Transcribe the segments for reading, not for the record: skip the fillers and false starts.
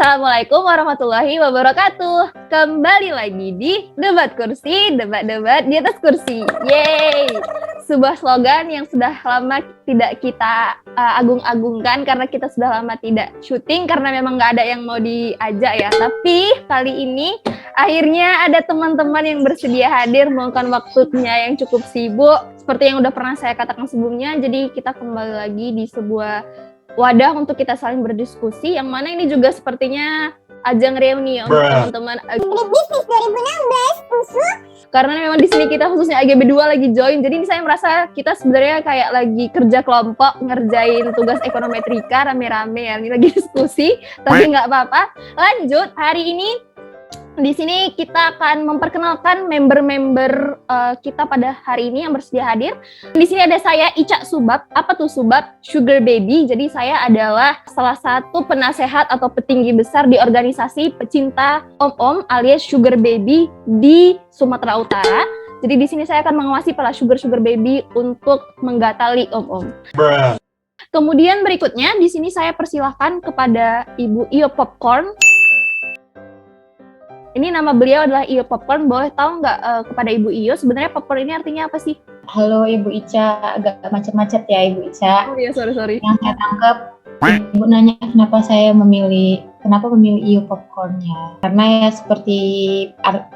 Assalamualaikum warahmatullahi wabarakatuh. Kembali lagi di Debat Kursi, debat-debat di atas kursi. Yeay! Sebuah slogan yang sudah lama tidak kita agung-agungkan karena kita sudah lama tidak syuting karena memang nggak ada yang mau diajak ya. Tapi kali ini akhirnya ada teman-teman yang bersedia hadir meluangkan waktunya yang cukup sibuk. Seperti yang udah pernah saya katakan sebelumnya, jadi kita kembali lagi di sebuah wadah untuk kita saling berdiskusi, yang mana ini juga sepertinya ajang reuni untuk teman-teman bisnis 2016 karena memang di sini kita khususnya AGB 2 lagi join, jadi ini saya merasa kita sebenarnya kayak lagi kerja kelompok ngerjain tugas ekonometrika rame-rame ya, ini lagi diskusi tapi nggak apa-apa. Lanjut, hari ini di sini kita akan memperkenalkan member-member kita pada hari ini yang bersedia hadir. Di sini ada saya Ica Subab. Apa tuh Subab? Sugar Baby. Jadi saya adalah salah satu penasehat atau petinggi besar di organisasi pecinta om-om alias Sugar Baby di Sumatera Utara. Jadi di sini saya akan mengawasi para sugar baby untuk menggatali om-om. Kemudian berikutnya di sini saya persilahkan kepada Ibu Iyo Popcorn. Ini nama beliau adalah Iyo Popcorn. Boleh tahu nggak kepada Ibu Iyo sebenarnya popcorn ini artinya apa sih? Halo Ibu Ica, agak macet-macet ya Ibu Ica. Oh iya, sorry. Yang saya tangkap, Ibu nanya kenapa memilih Iyo Popcorn-nya. Karena ya seperti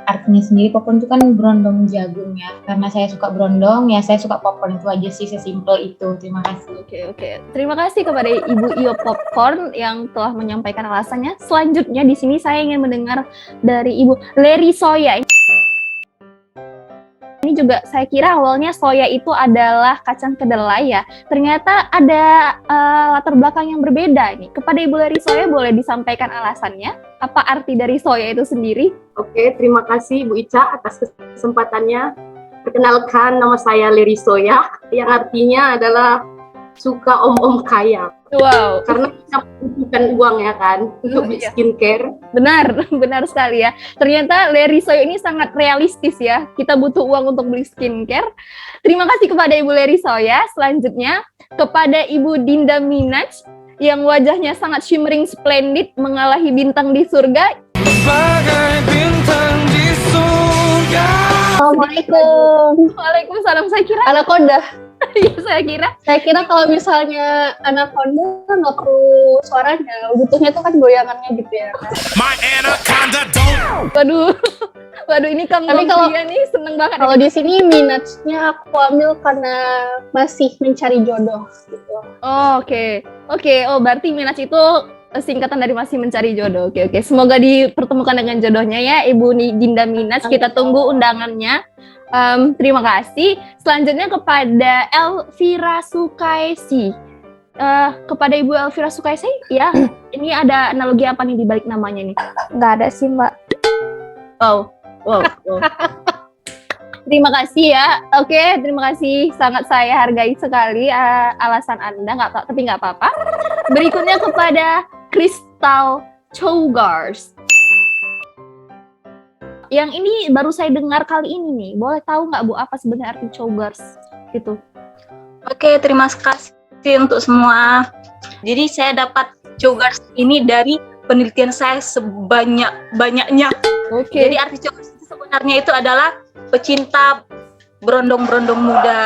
artinya sendiri, popcorn itu kan berondong jagung ya. Karena saya suka berondong, ya saya suka popcorn, itu aja sih, sesimpel itu. Terima kasih. Oke. Terima kasih kepada Ibu Iyo Popcorn yang telah menyampaikan alasannya. Selanjutnya di sini saya ingin mendengar dari Ibu Leri Soya. Ini juga saya kira awalnya soya itu adalah kacang kedelai ya. Ternyata ada latar belakang yang berbeda nih. Kepada Ibu Leri Soya boleh disampaikan alasannya? Apa arti dari soya itu sendiri? Oke, terima kasih Bu Ica atas kesempatannya. Perkenalkan, nama saya Leri Soya, yang artinya adalah suka om-om kaya. Wow. Karena kita butuhkan uang ya kan untuk beli skincare. Benar sekali ya. Ternyata Leri Soya ini sangat realistis ya. Kita butuh uang untuk beli skincare. Terima kasih kepada Ibu Leri Soya. Selanjutnya kepada Ibu Dinda Minaj yang wajahnya sangat shimmering splendid mengalahi bintang di surga. Bagai bintang di surga. Assalamualaikum. Waalaikumsalam. Saya kira anaconda. Iya, saya kira kalau misalnya anaconda nggak perlu suaranya, butuhnya tuh kan goyangannya gitu ya. My anaconda don't. Waduh, ini kamu dia nih seneng banget. Kalau di sini minatnya aku ambil karena masih mencari jodoh gitu. Oh, oke. Oh, berarti minat itu singkatan dari masih mencari jodoh. Oke. Semoga dipertemukan dengan jodohnya ya, Ibu Dinda Minaj. Kita tunggu undangannya. Terima kasih. Selanjutnya kepada Elvira Sukaisi. Kepada Ibu Elvira Sukaisi, ya, ini ada analogi apa nih di balik namanya nih? Nggak ada sih Mbak. Wow. Terima kasih ya. Oke, terima kasih. Sangat saya hargai sekali alasan Anda. Tapi nggak apa-apa. Berikutnya kepada Crystal Chogars. Yang ini baru saya dengar kali ini nih. Boleh tahu nggak Bu apa sebenarnya arti Chogars itu? Oke, terima kasih untuk semua. Jadi saya dapat Chogars ini dari penelitian saya sebanyak-banyaknya. Oke. Jadi arti Chogars itu sebenarnya itu adalah pecinta berondong-berondong muda.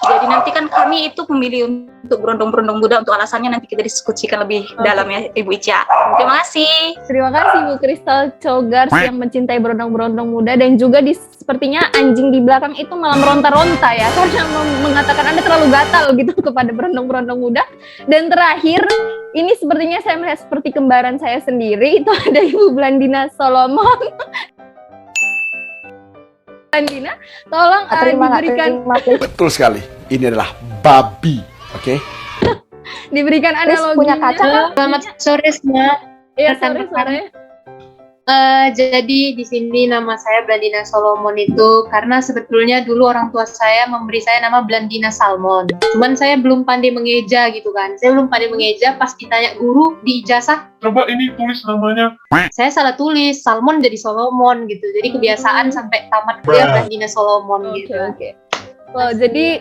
Jadi nanti kan kami itu memilih untuk berondong-berondong muda, untuk alasannya nanti kita diskusikan lebih dalam ya Ibu Ica. Terima kasih. Terima kasih Bu Crystal Chogars yang mencintai berondong-berondong muda, dan juga sepertinya anjing di belakang itu malah meronta-ronta ya karena mengatakan Anda terlalu gatal gitu kepada berondong-berondong muda. Dan terakhir, ini sepertinya saya melihat seperti kembaran saya sendiri, itu ada Ibu Blandina Solomon. Blandina, tolong diberikan. Betul sekali, ini adalah babi, oke? Diberikan analoginya. Punya kaca. Selamat sore semua. Iya, sore. Jadi di sini nama saya Blandina Solomon itu karena sebetulnya dulu orang tua saya memberi saya nama Blandina Salmon. Cuman saya belum pandai mengeja gitu kan. Saya belum pandai mengeja, pas ditanya guru di ijazah, coba ini tulis namanya. Saya salah tulis, Salmon jadi Solomon gitu. Jadi kebiasaan sampai tamat kuliah Blandina Solomon gitu. Oke. Jadi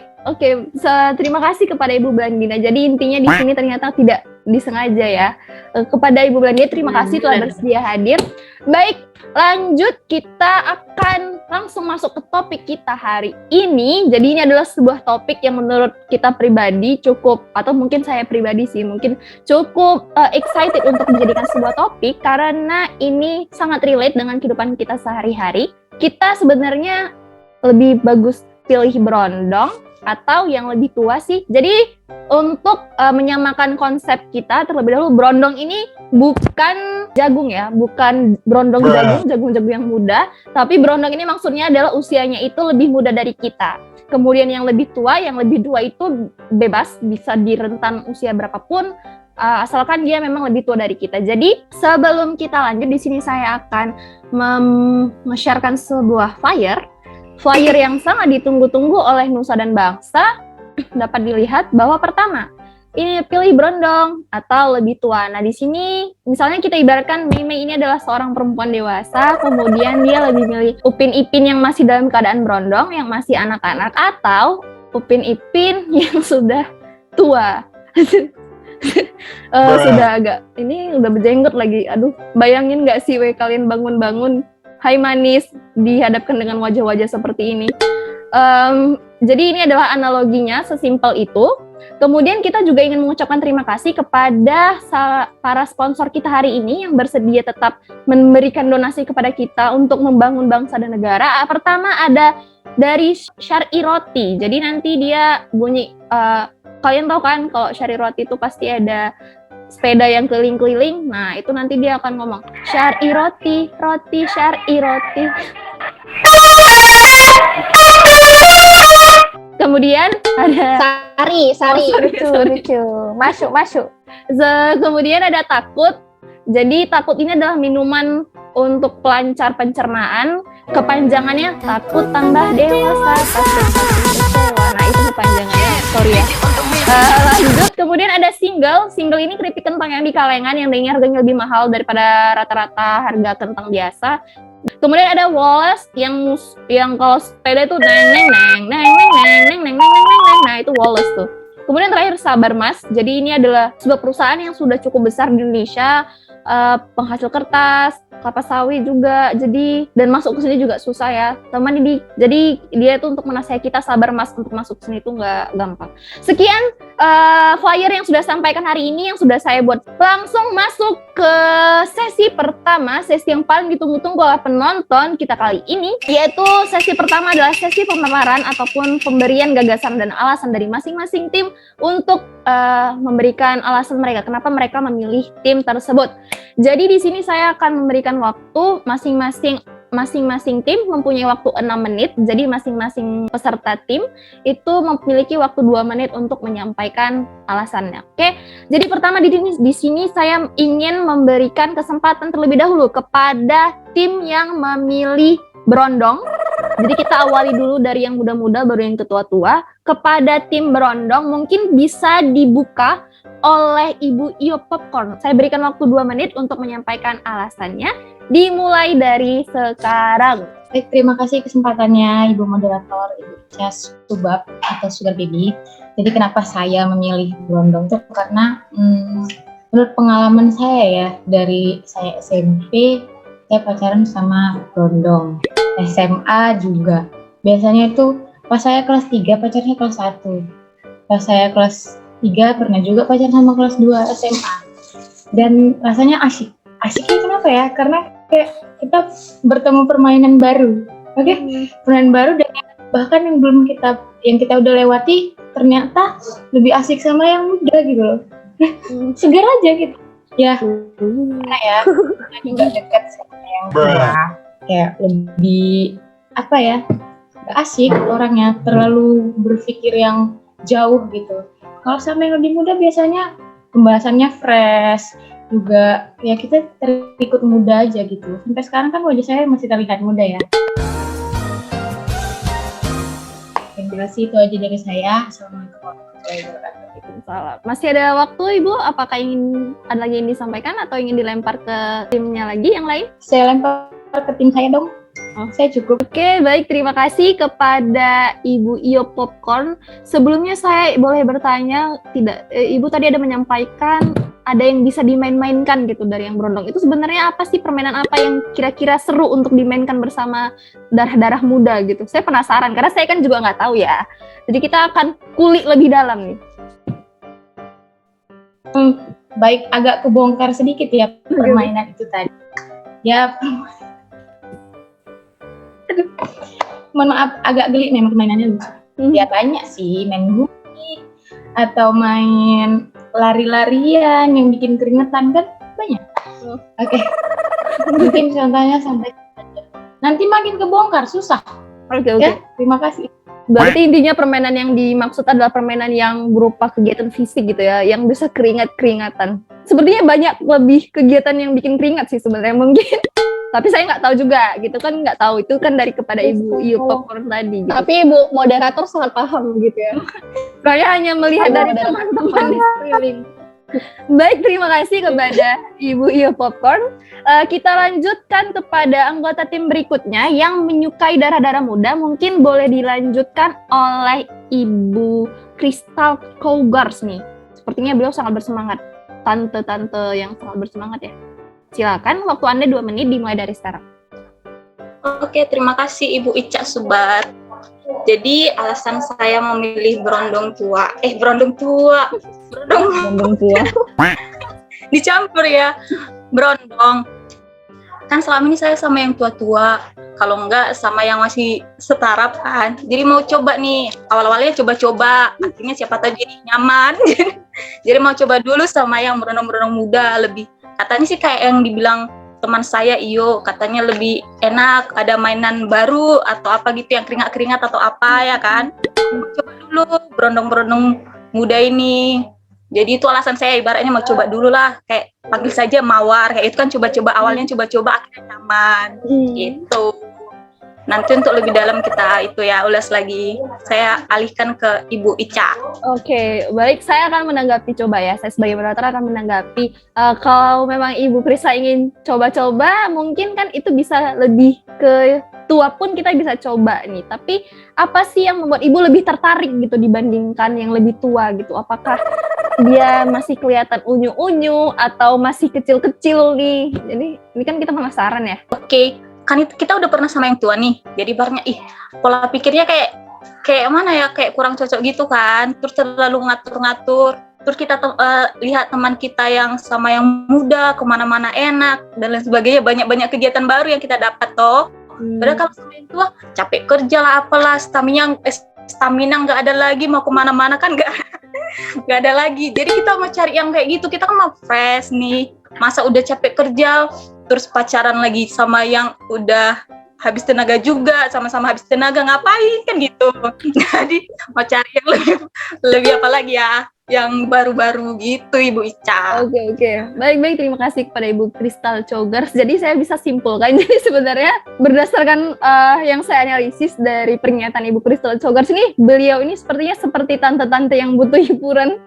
terima kasih kepada Ibu Blandina. Jadi intinya di sini ternyata tidak disengaja ya. Kepada Ibu Belandia terima kasih telah bersedia hadir. Baik, lanjut kita akan langsung masuk ke topik kita hari ini. Jadi ini adalah sebuah topik yang menurut kita pribadi cukup, atau mungkin saya pribadi sih, mungkin cukup excited untuk dijadikan sebuah topik karena ini sangat relate dengan kehidupan kita sehari-hari. Kita sebenarnya lebih bagus pilih berondong atau yang lebih tua sih. Jadi untuk menyamakan konsep kita terlebih dahulu, berondong ini bukan jagung ya, bukan berondong jagung yang muda, tapi berondong ini maksudnya adalah usianya itu lebih muda dari kita. Kemudian yang lebih tua itu bebas, bisa di rentan usia berapapun, asalkan dia memang lebih tua dari kita. Jadi sebelum kita lanjut, di sini saya akan men-sharekan sebuah flyer yang sangat ditunggu-tunggu oleh nusa dan bangsa. Dapat dilihat bahwa pertama, ini pilih berondong atau lebih tua. Nah, di sini misalnya kita ibaratkan Mei ini adalah seorang perempuan dewasa, kemudian dia lebih milih Upin Ipin yang masih dalam keadaan berondong, yang masih anak-anak, atau Upin Ipin yang sudah tua. Sudah agak, ini udah berjenggot lagi. Aduh, bayangin gak sih kalian bangun-bangun, hai manis, dihadapkan dengan wajah-wajah seperti ini. Jadi ini adalah analoginya, sesimpel itu. Kemudian kita juga ingin mengucapkan terima kasih kepada para sponsor kita hari ini yang bersedia tetap memberikan donasi kepada kita untuk membangun bangsa dan negara. Pertama ada dari Syari Roti. Jadi nanti dia bunyi, kalian tahu kan kalau Syari Roti itu pasti ada sepeda yang keliling-keliling. Nah, itu nanti dia akan ngomong, Syari Roti, roti Syari Roti. Kemudian ada Sari. lucu. Masuk. Kemudian ada Takut. Jadi Takut ini adalah minuman untuk pelancar pencernaan. Kepanjangannya Takut tambah dewasa. Nah, itu kepanjangannya. Sorry ya. Lanjut, kemudian ada Single ini keripik kentang yang di kalengan yang harganya lebih mahal daripada rata-rata harga kentang biasa. Kemudian ada Wallace yang kalau sepeda itu neng. Nah, itu Wallace tuh. Kemudian terakhir Sabar Mas. Jadi ini adalah sebuah perusahaan yang sudah cukup besar di Indonesia, penghasil kertas, kelapa sawit juga. Jadi dan masuk ke sini juga susah ya, teman ini. Jadi dia itu untuk menasihati kita, Sabar Mas, untuk masuk ke sini itu nggak gampang. Sekian flyer yang sudah sampaikan hari ini, yang sudah saya buat. Langsung masuk ke sesi pertama, sesi yang paling ditunggu-tunggu oleh penonton kita kali ini, yaitu sesi pertama adalah sesi pemaparan ataupun pemberian gagasan dan alasan dari masing-masing tim untuk memberikan alasan mereka kenapa mereka memilih tim tersebut. Jadi di sini saya akan memberikan waktu masing-masing tim mempunyai waktu 6 menit. Jadi masing-masing peserta tim itu memiliki waktu 2 menit untuk menyampaikan alasannya. Oke. Jadi pertama di sini saya ingin memberikan kesempatan terlebih dahulu kepada tim yang memilih berondong. Jadi kita awali dulu dari yang muda-muda baru yang tua-tua. Kepada tim berondong mungkin bisa dibuka oleh Ibu Iyo Popcorn. Saya berikan waktu 2 menit untuk menyampaikan alasannya. Dimulai dari sekarang. Baik, terima kasih kesempatannya Ibu Moderator, Ibu Ica Subab atau Sugar Baby. Jadi kenapa saya memilih berondong itu karena menurut pengalaman saya ya, dari saya SMP, saya pacaran sama berondong. SMA juga. Biasanya itu pas saya kelas 3 pacarnya kelas 1. Pas saya kelas 3 pernah juga pacaran sama kelas 2 SMA. Dan rasanya asik. Asiknya kenapa ya? Karena kayak kita bertemu permainan baru. Oke? Permainan baru dan bahkan yang kita udah lewati ternyata lebih asik sama yang muda gitu loh. Segar aja gitu. Ya. Karena ya kita juga dekat sama yang tua. Kayak lebih gak asik orangnya, terlalu berpikir yang jauh gitu. Kalau sama yang lebih muda biasanya pembahasannya fresh, juga ya kita terikut muda aja gitu. Sampai sekarang kan wajah saya masih terlihat muda ya. Yang jelas itu aja dari saya. Assalamualaikum warahmatullahi wabarakatuh. Salam. Masih ada waktu Ibu? Apakah ada lagi yang disampaikan atau ingin dilempar ke timnya lagi yang lain? Saya lempar ke tim saya dong. Saya cukup. Oke, baik. Terima kasih kepada Ibu Iyo Popcorn. Sebelumnya saya boleh bertanya, tidak? Ibu tadi ada menyampaikan ada yang bisa dimain-mainkan gitu dari yang berondong. Itu sebenarnya apa sih, permainan apa yang kira-kira seru untuk dimainkan bersama darah-darah muda gitu? Saya penasaran karena saya kan juga nggak tahu ya. Jadi kita akan kulik lebih dalam nih. Baik, agak kebongkar sedikit ya permainan itu tadi. Ya, mohon maaf agak geli memang permainannya lucu. Ya banyak sih, main gumi atau main lari-larian yang bikin keringetan kan banyak. Oke. Mungkin contohnya sampai nanti makin kebongkar susah. Oke. Ya, terima kasih. Berarti intinya permainan yang dimaksud adalah permainan yang berupa kegiatan fisik gitu ya, yang bisa keringat-keringatan. Sepertinya banyak lebih kegiatan yang bikin keringat sih sebenarnya mungkin. Tapi saya nggak tahu juga, gitu kan nggak tahu, itu kan dari kepada Ibu Iyo Popcorn tadi. Gitu. Tapi Ibu moderator sangat paham gitu ya. Saya hanya melihat dari teman-teman di sekeliling. Baik, terima kasih kepada Ibu Iyo Popcorn. Kita lanjutkan kepada anggota tim berikutnya yang menyukai darah-darah muda. Mungkin boleh dilanjutkan oleh Ibu Crystal Cougars nih. Sepertinya beliau sangat bersemangat. Tante-tante yang sangat bersemangat ya. Silakan, waktu Anda 2 menit dimulai dari sekarang. Oke, terima kasih Ibu Ica Subat. Jadi alasan saya memilih berondong tua. Berondong tua. Berondong tua. Dicampur ya. Berondong. Kan selama ini saya sama yang tua-tua. Kalau enggak sama yang masih setara kan. Jadi mau coba nih. Awal-awalnya coba-coba. Akhirnya siapa tahu jadi nyaman. Jadi mau coba dulu sama yang berondong-berondong muda lebih. Katanya sih kayak yang dibilang teman saya Iyo, katanya lebih enak, ada mainan baru atau apa gitu yang keringat-keringat atau apa ya kan. Coba dulu berondong-berondong muda ini. Jadi itu alasan saya, ibaratnya mau coba dulu lah, kayak panggil saja Mawar, kayak itu kan coba-coba, awalnya coba-coba akhirnya nyaman gitu. Nanti untuk lebih dalam kita itu ya ulas lagi. Saya alihkan ke Ibu Ica. Oke, baik, saya akan menanggapi coba ya. Saya sebagai moderator akan menanggapi. Kalau memang Ibu Krisa ingin coba-coba, mungkin kan itu bisa lebih ke tua pun kita bisa coba nih. Tapi apa sih yang membuat Ibu lebih tertarik gitu dibandingkan yang lebih tua gitu? Apakah dia masih kelihatan unyu-unyu atau masih kecil-kecil nih? Jadi ini kan kita penasaran ya. Oke. Kan itu kita udah pernah sama yang tua nih, jadi barangnya pola pikirnya kayak mana ya, kayak kurang cocok gitu kan, terus terlalu ngatur-ngatur, terus kita lihat teman kita yang sama yang muda kemana-mana enak dan lain sebagainya, banyak kegiatan baru yang kita dapat toh. Padahal kalau sama yang tua capek kerja lah apalah, stamina nggak ada lagi, mau kemana-mana kan nggak ada lagi, jadi kita mau cari yang kayak gitu, kita kan mau fresh nih, masa udah capek kerja terus pacaran lagi sama yang udah habis tenaga juga, sama-sama habis tenaga, ngapain kan gitu. Jadi mau cari yang lebih apa lagi ya, yang baru-baru gitu Ibu Ica. Oke. Baik, terima kasih kepada Ibu Crystal Cougars. Jadi saya bisa simpulkan, jadi sebenarnya berdasarkan yang saya analisis dari pernyataan Ibu Crystal Cougars ini, beliau ini sepertinya seperti tante-tante yang butuh hiburan,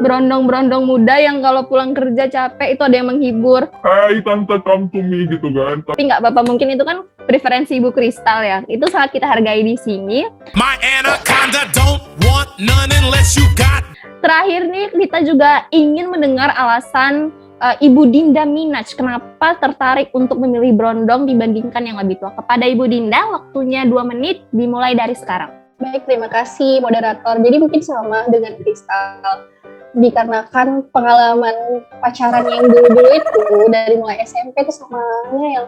berondong-berondong muda yang kalau pulang kerja capek itu ada yang menghibur. Hai tante, come to me gitu kan. Tapi nggak apa-apa, mungkin itu kan preferensi Ibu Crystal ya. Itu sangat kita hargai di sini. My anaconda don't want none unless you got. Terakhir nih, kita juga ingin mendengar alasan Ibu Dinda Minaj kenapa tertarik untuk memilih berondong dibandingkan yang lebih tua. Kepada Ibu Dinda, waktunya 2 menit dimulai dari sekarang. Baik, terima kasih moderator. Jadi mungkin sama dengan Kristal, dikarenakan pengalaman pacaran yang dulu-dulu itu dari mulai SMP itu samanya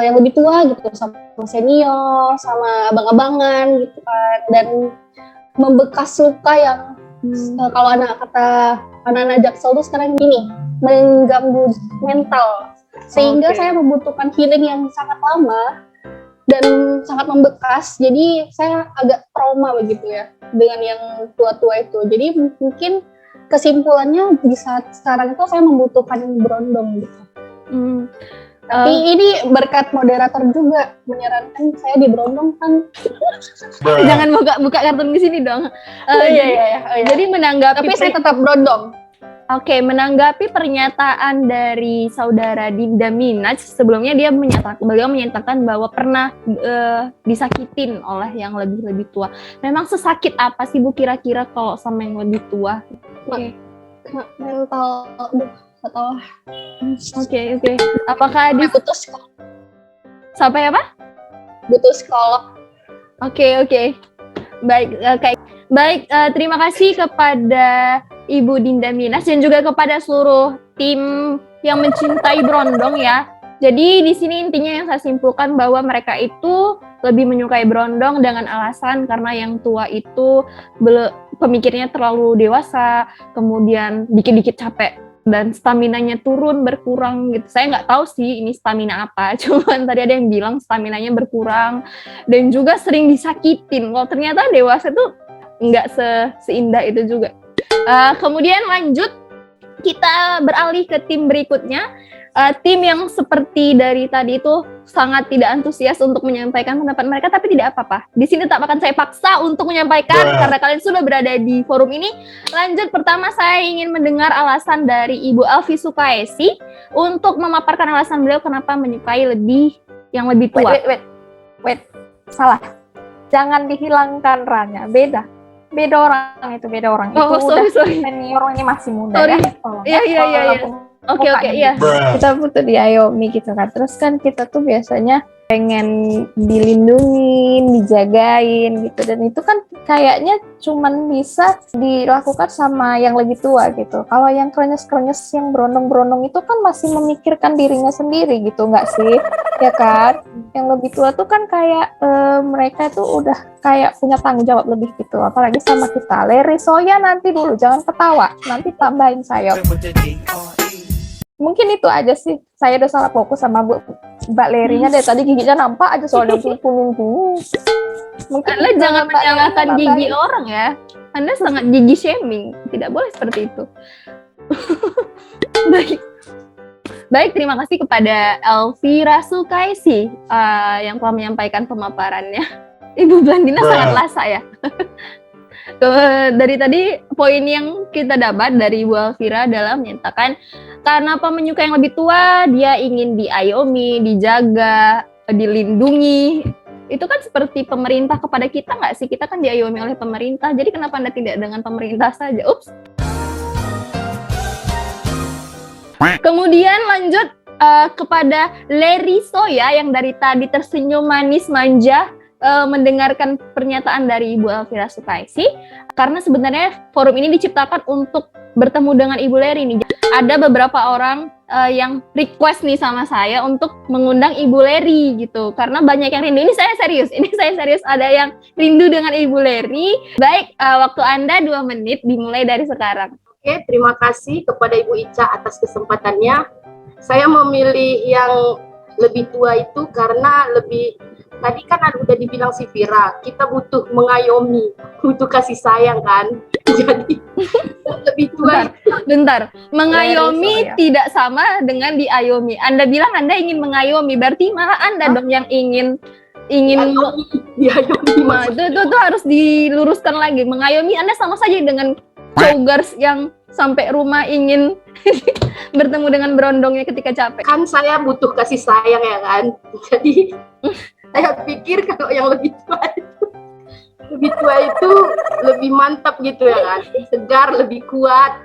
yang lebih tua gitu, sama senior, sama abang-abangan gitu kan, dan membekas luka yang kalau anak-anak Jaksel tuh sekarang gini, mengganggu mental, sehingga saya membutuhkan healing yang sangat lama dan sangat membekas. Jadi saya agak trauma begitu ya dengan yang tua-tua itu. Jadi mungkin kesimpulannya di saat sekarang itu saya membutuhkan berondong gitu. Tapi ini berkat moderator juga menyarankan saya di berondong kan. Jangan buka kartun di sini dong. Iya. Jadi menanggapi, tapi saya tetap berondong. Oke, menanggapi pernyataan dari saudara Dinda Minaj, sebelumnya beliau menyatakan bahwa pernah disakitin oleh yang lebih tua. Memang sesakit apa sih Bu kira-kira kalau sama yang lebih tua? mental, aduh, nggak tahu lah. Oke. Apakah Butuh psikolog. sampai apa? Butuh psikolog. Oke. Baik, terima kasih kepada Ibu Dinda Minas dan juga kepada seluruh tim yang mencintai Brondong ya. Jadi di sini intinya yang saya simpulkan bahwa mereka itu lebih menyukai Brondong dengan alasan karena yang tua itu pemikirnya terlalu dewasa, kemudian dikit-dikit capek dan staminanya turun berkurang gitu. Saya nggak tahu sih ini stamina apa, cuman tadi ada yang bilang staminanya berkurang dan juga sering disakitin. Kalau ternyata dewasa tuh nggak seindah itu juga. Kemudian lanjut, kita beralih ke tim berikutnya. Tim yang seperti dari tadi itu sangat tidak antusias untuk menyampaikan pendapat mereka, tapi tidak apa-apa. Di sini tak akan saya paksa untuk menyampaikan karena kalian sudah berada di forum ini. Lanjut, pertama saya ingin mendengar alasan dari Ibu Elvi Sukaesi untuk memaparkan alasan beliau kenapa menyukai yang lebih tua. Wait, salah. Jangan dihilangkan Ranya, beda orang itu. Oh, Itu sorry. senior, ini masih muda Sorry. ya. Tolong. Iya. Oke, iya. Kita butuh diayomi gitu kan. Terus kan kita tuh biasanya pengen dilindungin, dijagain gitu. Dan itu kan kayaknya cuman bisa dilakukan sama yang lebih tua gitu. Kalau yang krenyes-krenyes, yang berondong-berondong itu kan masih memikirkan dirinya sendiri gitu, nggak sih? Ya kan? Yang lebih tua tuh kan kayak mereka tuh udah kayak punya tanggung jawab lebih gitu. Apalagi sama kita. Leri Soya nanti dulu, jangan ketawa. Nanti tambahin saya. Mungkin itu aja sih. Saya udah salah fokus sama Mbak Lerinya dari tadi, giginya nampak aja soalnya kuning. Mungkin Anda jangan menyalahkan gigi orang ya. Anda sangat gigi shaming. Tidak boleh seperti itu. Baik, terima kasih kepada Elvira Sukaesi yang telah menyampaikan pemaparannya. Ibu Blandina sangat lasa ya. Dari tadi poin yang kita dapat dari Ibu Elvira adalah menyatakan karena apa menyukai yang lebih tua, dia ingin diayomi, dijaga, dilindungi. Itu kan seperti pemerintah kepada kita nggak sih? Kita kan diayomi oleh pemerintah, jadi kenapa Anda tidak dengan pemerintah saja? Ups. Kemudian lanjut kepada Leri Soya yang dari tadi tersenyum manis manja mendengarkan pernyataan dari Ibu Elvira Sukaesi, karena sebenarnya forum ini diciptakan untuk bertemu dengan Ibu Leri nih. Ada beberapa orang yang request nih sama saya untuk mengundang Ibu Leri gitu, karena banyak yang rindu. Ini saya serius, ada yang rindu dengan Ibu Leri. Baik, waktu Anda 2 menit dimulai dari sekarang. Oke, terima kasih kepada Ibu Ica atas kesempatannya. Saya memilih yang lebih tua itu karena tadi kan udah dibilang si Vira, kita butuh mengayomi, butuh kasih sayang kan. Jadi lebih tua. Bentar. Mengayomi tidak sama dengan diayomi. Anda bilang Anda ingin mengayomi, berarti malah Anda dong yang ingin diayomi. Itu harus diluruskan lagi. Mengayomi Anda sama saja dengan showgirls yang sampai rumah ingin bertemu dengan berondongnya ketika capek. Kan saya butuh kasih sayang ya kan. Jadi saya pikir kalau yang lebih tua itu lebih mantap gitu ya kan, segar, lebih kuat.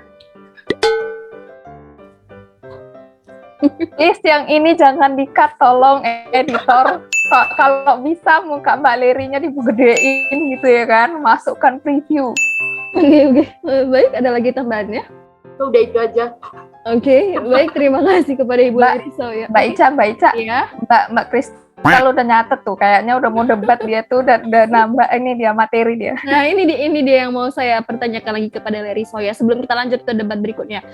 Please yang ini jangan di-cut, tolong editor. Kalau bisa muka Mbak Lerinya digedein gitu ya kan, masukkan preview. Oke. Baik, ada lagi tambahannya? Udah itu aja. Oke, baik, terima kasih kepada Ibu Leri Soya. Mbak Ica, ya. Mbak Kris. Kalau udah nyatet tuh, kayaknya udah mau debat dia tuh, udah nambah ini dia materi dia. Nah ini dia yang mau saya pertanyakan lagi kepada Leri Soya sebelum kita lanjut ke debat berikutnya.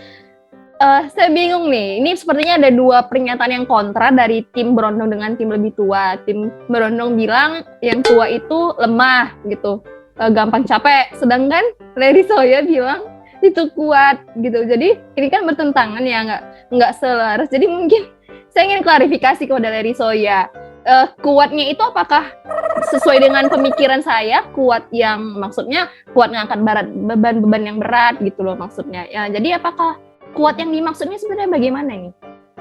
Saya bingung nih, ini sepertinya ada 2 pernyataan yang kontra dari tim Berondong dengan tim lebih tua. Tim Berondong bilang yang tua itu lemah gitu, gampang capek, sedangkan Leri Soya bilang itu kuat gitu. Jadi ini kan bertentangan ya, nggak selaras. Jadi mungkin saya ingin klarifikasi kepada Leri Soya. Kuatnya itu apakah sesuai dengan pemikiran saya, kuat yang maksudnya kuat ngangkat beban yang berat gitu loh maksudnya. Ya, jadi apakah kuat yang dimaksudnya sebenarnya bagaimana nih?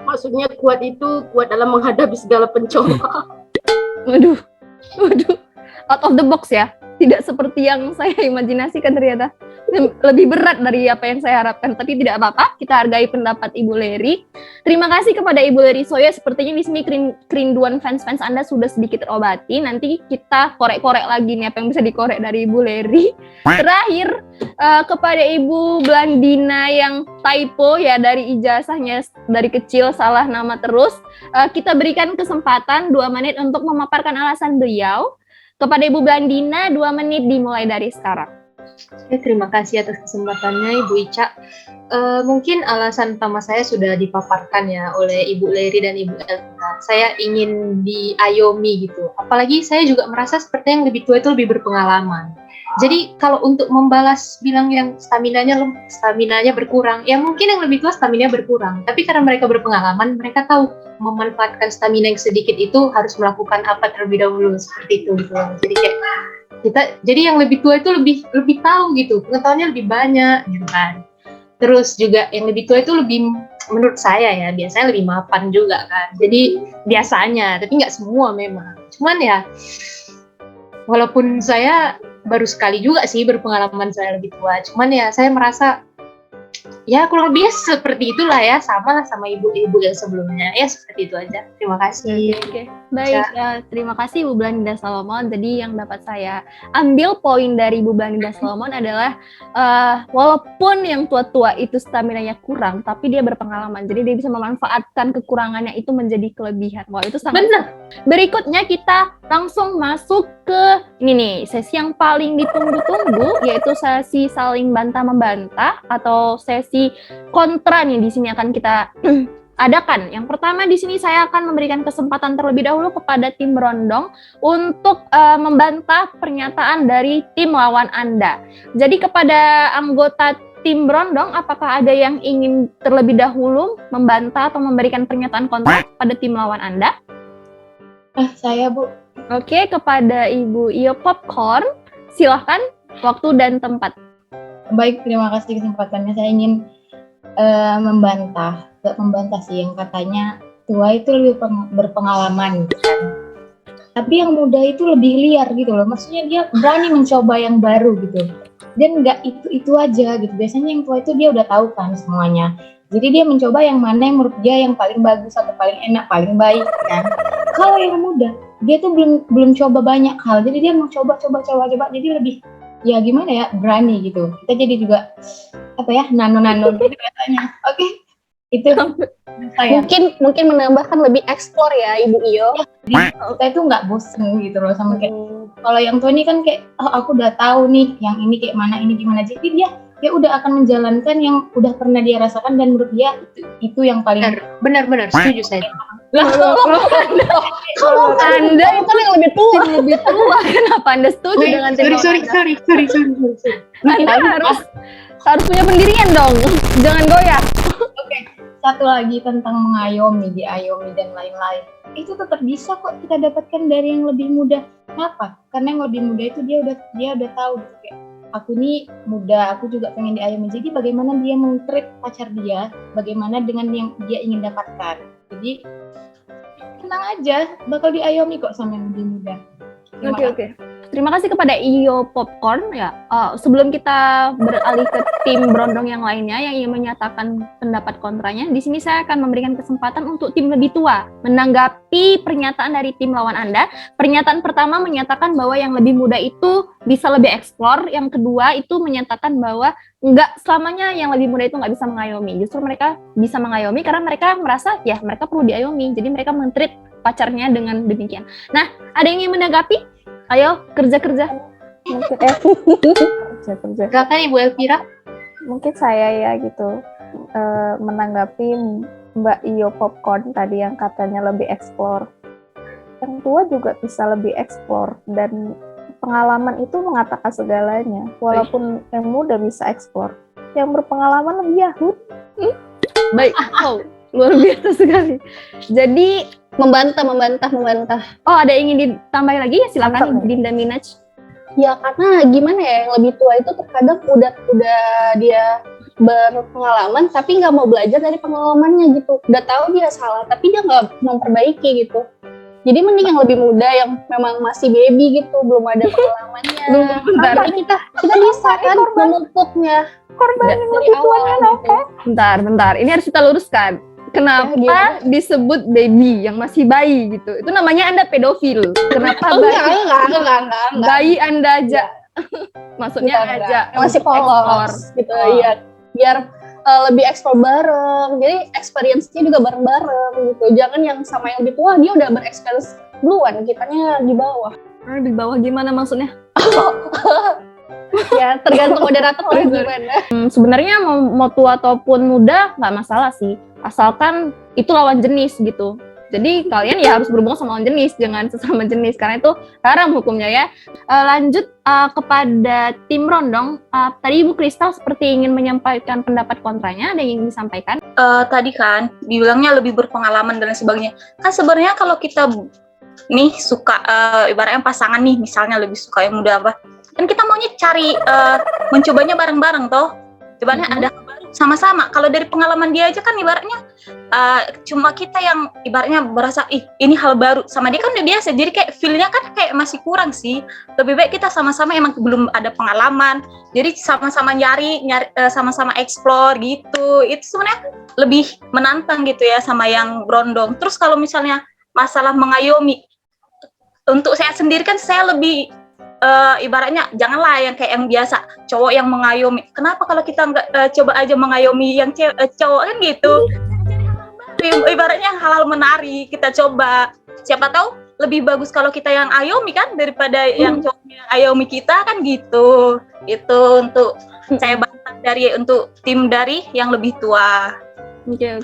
Maksudnya kuat itu kuat dalam menghadapi segala pencoba. Waduh. Out of the box ya. Tidak seperti yang saya imajinasikan ternyata. lebih berat dari apa yang saya harapkan, tapi tidak apa-apa, kita hargai pendapat Ibu Leri. Terima kasih kepada Ibu Leri Soya, sepertinya di sini kerinduan fans-fans Anda sudah sedikit terobati. Nanti kita korek-korek lagi nih apa yang bisa dikorek dari Ibu Leri. Terakhir, kepada Ibu Blandina yang typo ya, dari ijazahnya dari kecil salah nama terus, kita berikan kesempatan 2 menit untuk memaparkan alasan beliau. Kepada Ibu Blandina, 2 menit dimulai dari sekarang. Terima kasih atas kesempatannya Ibu Ica. Mungkin alasan utama saya sudah dipaparkan ya oleh Ibu Leri dan Ibu Elvira. Saya ingin diayomi gitu. Apalagi saya juga merasa seperti yang lebih tua itu lebih berpengalaman. Jadi kalau untuk membalas bilang yang staminanya berkurang, ya mungkin yang lebih tua stamina berkurang. Tapi karena mereka berpengalaman, mereka tahu memanfaatkan stamina yang sedikit itu harus melakukan apa terlebih dahulu, seperti itu gitu. Jadi kayak jadi yang lebih tua itu lebih tahu gitu, pengetahuannya lebih banyak gitu kan. Terus juga yang lebih tua itu lebih, menurut saya ya, biasanya lebih mapan juga kan. Jadi biasanya, tapi nggak semua memang. Cuman ya, walaupun saya baru sekali juga sih berpengalaman saya lebih tua, cuman ya saya merasa ya kurang lebih seperti itulah ya, sama lah sama ibu-ibu yang sebelumnya. Ya seperti itu aja. Terima kasih. Oke. Baik, terima kasih Ibu Blandina Salomon. Jadi yang dapat saya ambil poin dari Ibu Blandina Salomon adalah walaupun yang tua-tua itu staminanya kurang, tapi dia berpengalaman. Jadi dia bisa memanfaatkan kekurangannya itu menjadi kelebihan. Wah, itu sangat benar. Berikutnya kita langsung masuk ke ini nih, sesi yang paling ditunggu-tunggu, yaitu sesi saling bantah-membantah atau sesi kontra nih di sini akan kita adakan. Yang pertama di sini saya akan memberikan kesempatan terlebih dahulu kepada tim Brondong untuk membantah pernyataan dari tim lawan Anda. Jadi kepada anggota tim Brondong, apakah ada yang ingin terlebih dahulu membantah atau memberikan pernyataan kontra pada tim lawan Anda? Saya Bu. Oke, kepada Ibu Iyo Popcorn, silahkan waktu dan tempat. Baik, terima kasih kesempatannya. Saya ingin membantah sih yang katanya tua itu lebih berpengalaman gitu kan. Tapi yang muda itu lebih liar gitu loh. Maksudnya dia berani mencoba yang baru gitu. Dan nggak itu aja gitu. Biasanya yang tua itu dia udah tahu kan semuanya. Jadi dia mencoba yang mana yang menurut dia yang paling bagus atau paling enak, paling baik kan. Kalau yang muda, dia tuh belum coba banyak hal. Jadi dia mau coba. Jadi lebih ya gimana ya, berani gitu. Kita jadi juga apa ya, nano gitu katanya. Oke. Itu saya. Mungkin menambahkan lebih explore ya Ibu Iyo. Ya, kita itu nggak bosen gitu loh sama kayak kalau yang tua ini kan kayak aku udah tahu nih yang ini kayak mana, ini gimana. Jadi dia udah akan menjalankan yang udah pernah dia rasakan dan menurut dia itu yang paling benar setuju saya. Kalau Anda itu yang lebih tua. Kenapa Anda setuju dengan tim sorry. Anda harus punya pendirian dong. Jangan goyah. Oke. Satu lagi tentang mengayomi, diayomi dan lain-lain. Itu tetap bisa kok kita dapatkan dari yang lebih muda. Kenapa? Karena yang lebih muda itu dia udah tahu gitu, kayak aku nih muda, aku juga pengen diayomi. Jadi bagaimana dia men-treat pacar dia, bagaimana dengan yang dia ingin dapatkan. Jadi tenang aja, bakal diayomi kok sama yang lebih muda. Oke. Terima kasih kepada Iyo Popcorn ya. Sebelum kita beralih ke tim Brondong yang lainnya yang ingin menyatakan pendapat kontranya, di sini saya akan memberikan kesempatan untuk tim lebih tua menanggapi pernyataan dari tim lawan Anda. Pernyataan pertama menyatakan bahwa yang lebih muda itu bisa lebih eksplor. Yang kedua itu menyatakan bahwa nggak selamanya yang lebih muda itu nggak bisa mengayomi. Justru mereka bisa mengayomi karena mereka merasa ya mereka perlu diayomi. Jadi mereka men-treat pacarnya dengan demikian. Nah, ada yang ingin menanggapi? Ayo, kerja. Mungkin kerja. Silakan Ibu Elvira. Mungkin saya ya gitu, menanggapi Mbak Iyo Popcorn tadi yang katanya lebih eksplor. Yang tua juga bisa lebih eksplor dan pengalaman itu mengatakan segalanya. Walaupun yang muda bisa eksplor, yang berpengalaman lebih yahut. Baik, luar biasa sekali. Jadi membantah. Oh, ada yang ingin ditambahin lagi ya? Silakan Din dan Minaj. Ya karena gimana ya, yang lebih tua itu terkadang udah dia berpengalaman tapi nggak mau belajar dari pengalamannya gitu. Udah tahu dia salah tapi dia nggak memperbaiki gitu. Jadi mending yang lebih muda yang memang masih baby gitu, belum ada pengalamannya. Bentar. Tapi kita bisa kan memupuknya Korban yang dari lebih awal tuanya gitu. Bentar. Ini harus kita luruskan. Kenapa Ya, disebut baby yang masih bayi gitu? Itu namanya Anda pedofil. Kenapa Enggak. bayi Anda aja? Maksudnya Enggak. aja Masih explore. polos gitu Oh. ya. Biar lebih explore bareng. Jadi experience-nya juga bareng-bareng gitu. Jangan yang sama yang lebih tua dia udah bereksperience duluan, kitanya di bawah. Di bawah gimana maksudnya? Ya tergantung moderator lah gimana. Sebenarnya mau tua ataupun muda nggak masalah sih, asalkan itu lawan jenis gitu. Jadi kalian ya harus berhubungan sama lawan jenis, jangan sesama jenis karena itu haram hukumnya ya. Lanjut kepada tim Rondong. Tadi Ibu Kristal seperti ingin menyampaikan pendapat kontranya, ada yang ingin disampaikan? Tadi kan dibilangnya lebih berpengalaman dan sebagainya. Kan sebenarnya kalau kita nih suka ibaratnya pasangan nih misalnya lebih suka yang muda apa, kan kita maunya cari mencobanya bareng-bareng toh. Ibaratnya ada hal baru sama-sama. Kalau dari pengalaman dia aja kan ibaratnya cuma kita yang ibaratnya berasa ini hal baru, sama dia kan udah biasa. Jadi kayak feel-nya kan kayak masih kurang sih. Lebih baik kita sama-sama emang belum ada pengalaman. Jadi sama-sama nyari sama-sama explore gitu. Itu sebenarnya lebih menantang gitu ya sama yang berondong. Terus kalau misalnya masalah mengayomi, untuk saya sendiri kan saya lebih ibaratnya janganlah yang kayak yang biasa cowok yang mengayomi. Kenapa kalau kita nggak coba aja mengayomi yang cowok kan gitu? Ibaratnya hal-hal menarik kita coba. Siapa tahu lebih bagus kalau kita yang ayomi kan daripada yang cowoknya ayomi kita kan gitu. Itu untuk saya bantah untuk tim dari yang lebih tua. Oke.